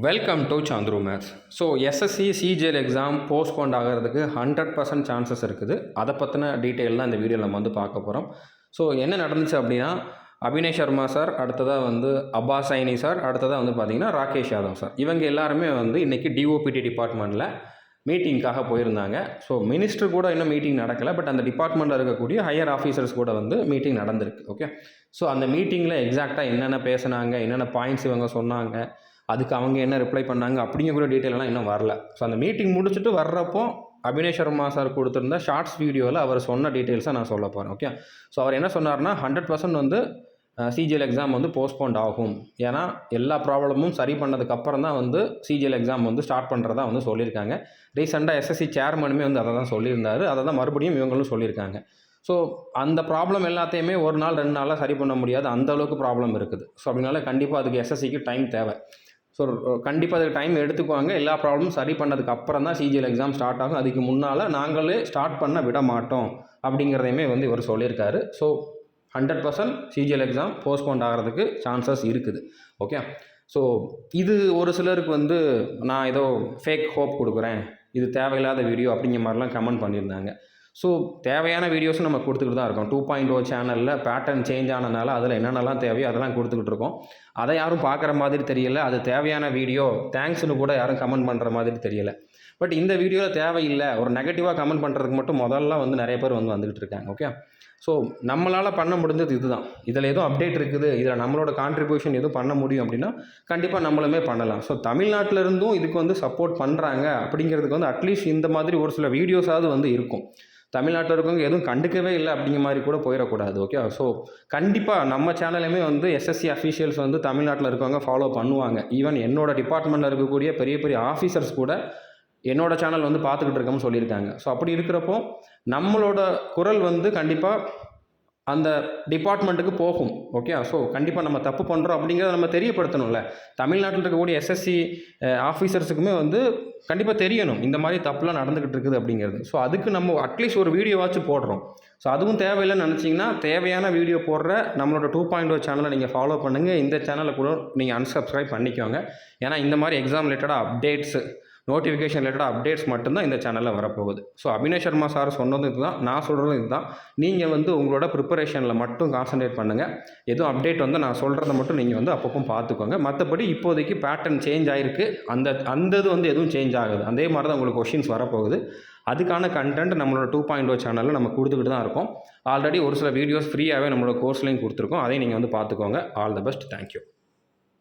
Welcome to Chandru maths. So SSC CGL exam postponed ஆகிறதுக்கு 100% chances இருக்குது. அதை பற்றின டீட்டெயில் தான் இந்த வீடியோவில் நம்ம வந்து பார்க்க போகிறோம். ஸோ என்ன நடந்துச்சு அப்படின்னா, அபினய் சர்மா சார், அடுத்ததாக வந்து அப்பாஸ் சைனி சார், அடுத்ததாக வந்து பார்த்திங்கன்னா ராகேஷ் யாதவ் சார், இவங்க எல்லாருமே வந்து இன்றைக்கி டிஓபிடி டிபார்ட்மெண்ட்டில் மீட்டிங்காக போயிருந்தாங்க. ஸோ மினிஸ்டர் கூட இன்னும் மீட்டிங் நடக்கலை, பட் அந்த டிபார்ட்மெண்ட்டில் இருக்கக்கூடிய ஹையர் ஆஃபீஸர்ஸ் கூட வந்து மீட்டிங் நடந்திருக்கு. ஓகே, ஸோ அந்த மீட்டிங்கில் எக்ஸாக்டாக என்னென்ன பேசுனாங்க, என்னென்ன பாயிண்ட்ஸ் இவங்க சொன்னாங்க, அதுக்கு அவங்க என்ன ரிப்ளை பண்ணாங்க அப்படிங்கிற டீட்டெயிலெலாம் இன்னும் வரல. ஸோ அந்த மீட்டிங் முடிச்சுட்டு வர்றப்போ அபினய் சர்மா சார் கொடுத்துருந்த ஷார்ட்ஸ் வீடியோவில் அவர் சொன்ன டீட்டெயில்ஸை நான் சொல்ல போகிறேன். ஓகே, ஸோ அவர் என்ன சொன்னார்னா 100% வந்து சிஜிஎல் எக்ஸாம் வந்து போஸ்ட்போண்ட் ஆகும். ஏன்னா எல்லா ப்ராப்ளமும் சரி பண்ணதுக்கப்புறம் தான் வந்து சிஜிஎல் எக்ஸாம் வந்து ஸ்டார்ட் பண்ணுறதா வந்து சொல்லியிருக்காங்க. ரீசெண்டாக எஸ்எஸ்சி சேர்மனுமே வந்து அதை தான் சொல்லியிருந்தார். அதை தான் மறுபடியும் இவங்களும் சொல்லியிருக்காங்க. ஸோ அந்த ப்ராப்ளம் எல்லாத்தையுமே ஒரு நாள் 2 நாளில் சரி பண்ண முடியாது, அந்தளவுக்கு ப்ராப்ளம் இருக்குது. ஸோ அப்படினால கண்டிப்பாக அதுக்கு எஸ்எஸ்சிக்கு டைம் தேவை. ஸோ கண்டிப்பாக அதுக்கு டைம் எடுத்துக்குவாங்க. எல்லா ப்ராப்ளமும் சரி பண்ணதுக்கு அப்புறம் தான் சிஜிஎல் எக்ஸாம் ஸ்டார்ட் ஆகும். அதுக்கு முன்னால் நாங்களே ஸ்டார்ட் பண்ண விட மாட்டோம் அப்படிங்கிறதையுமே வந்து இவர் சொல்லியிருக்காரு. ஸோ 100% சிஜிஎல் எக்ஸாம் போஸ்ட்போண்ட் ஆகிறதுக்கு சான்சஸ் இருக்குது. ஓகே, ஸோ இது ஒரு சிலருக்கு வந்து நான் ஏதோ ஃபேக் ஹோப் கொடுக்குறேன், இது தேவையில்லாத வீடியோ அப்படிங்கிற மாதிரிலாம் கமெண்ட் பண்ணியிருந்தாங்க. ஸோ தேவையான வீடியோஸும் நம்ம கொடுத்துக்கிட்டு தான் இருக்கோம். 2.0 சேனலில் பேட்டர்ன் சேஞ்ச் ஆனதுனால அதில் என்னென்னலாம் தேவையோ அதெல்லாம் கொடுத்துக்கிட்டு இருக்கோம். அதை யாரும் பார்க்குற மாதிரி தெரியல. அது தேவையான வீடியோ, தேங்க்ஸ்னு கூட யாரும் கமெண்ட் பண்ணுற மாதிரி தெரியல. பட் இந்த வீடியோவில் தேவையில்லை, ஒரு நெகட்டிவாக கமெண்ட் பண்ணுறதுக்கு மட்டும் முதல்ல வந்து நிறைய பேர் வந்துக்கிட்டு இருக்காங்க. ஓகே, ஸோ நம்மளால் பண்ண முடிஞ்சது இதுதான். இதில் எதுவும் அப்டேட் இருக்குது, இதில் நம்மளோட கான்ட்ரிபியூஷன் எதுவும் பண்ண முடியும் அப்படின்னா கண்டிப்பாக நம்மளுமே பண்ணலாம். ஸோ தமிழ்நாட்டிலேருந்தும் இதுக்கு வந்து சப்போர்ட் பண்ணுறாங்க அப்படிங்கிறதுக்கு வந்து அட்லீஸ்ட் இந்த மாதிரி ஒரு சில வீடியோஸாவது வந்து இருக்கும். தமிழ்நாட்டில் இருக்கவங்க எதுவும் கண்டுக்கவே இல்லை அப்படிங்கிற மாதிரி கூட போயிடக்கூடாது. ஓகே, ஸோ கண்டிப்பாக நம்ம சேனலுமே வந்து எஸ்எஸ்சி அஃபீஷியல்ஸ் வந்து தமிழ்நாட்டில் இருக்கவங்க ஃபாலோ பண்ணுவாங்க. ஈவன் என்னோட டிபார்ட்மெண்ட்டில் இருக்கக்கூடிய பெரிய பெரிய ஆஃபீஸர்ஸ் கூட என்னோட சேனல் வந்து பார்த்துக்கிட்டு இருக்கோம்னு சொல்லியிருக்காங்க. ஸோ அப்படி இருக்கிறப்போ நம்மளோட குரல் வந்து கண்டிப்பாக அந்த டிபார்ட்மெண்ட்டுக்கு போகும். ஓகே, ஸோ கண்டிப்பாக நம்ம தப்பு பண்ணுறோம் அப்படிங்கிறத நம்ம தெரியப்படுத்தணும்ல. தமிழ்நாட்டில் இருக்கக்கூடிய எஸ்எஸ்சி ஆஃபீஸர்ஸுக்குமே வந்து கண்டிப்பாக தெரியணும் இந்த மாதிரி தப்புலாம் நடந்துக்கிட்டு இருக்குது அப்படிங்கிறது. ஸோ அதுக்கு நம்ம அட்லீஸ்ட் ஒரு வீடியோவாச்சும் போடுறோம். ஸோ அதுவும் தேவையில்லைன்னு நினச்சிங்கன்னா தேவையான வீடியோ போடுற நம்மளோட 2.0 சேனலை நீங்கள் ஃபாலோ பண்ணுங்கள். இந்த சேனலை கூட நீங்கள் அன்சப்ஸ்கிரைப் பண்ணிக்கோங்க. ஏன்னா இந்த மாதிரி எக்ஸாம் ரிலேட்டடாக அப்டேட்ஸு, நோட்டிஃபிகேஷன் ரிலேட்டட் அப்டேட்ஸ் மட்டும்தான் இந்த சேனலில் வரப்போகுது. ஸோ அபினய் சர்மா சார் சொன்னதும் இதுதான், நான் சொல்கிறதும் இதுதான். நீங்கள் வந்து உங்களோட ப்ரிப்பரேஷனில் மட்டும் கான்சன்ட்ரேட் பண்ணுங்கள். எதுவும் அப்டேட் வந்து நான் சொல்கிறத மட்டும் நீங்கள் வந்து அப்பப்போ பார்த்துக்கோங்க. மற்றபடி இப்போதைக்கு பேட்டர்ன் சேஞ்ச் ஆகிருக்கு. அந்த இது வந்து எதுவும் சேஞ்ச் ஆகுது, அதே மாதிரி தான் உங்களுக்கு கொஷின்ஸ் வரப்போகுது. அதுக்கான கண்டென்ட் நம்மளோட 2.0 சேனலில் நம்ம கொடுத்துக்கிட்டு தான் இருக்கோம். ஆல்ரெடி ஒரு சில வீடியோஸ் ஃப்ரீயாகவே நம்மளோட கோர்ஸ்லையும் கொடுத்துருக்கோம். அதையும் நீங்கள் வந்து பார்த்துக்கோங்க. All the best. தேங்க்யூ.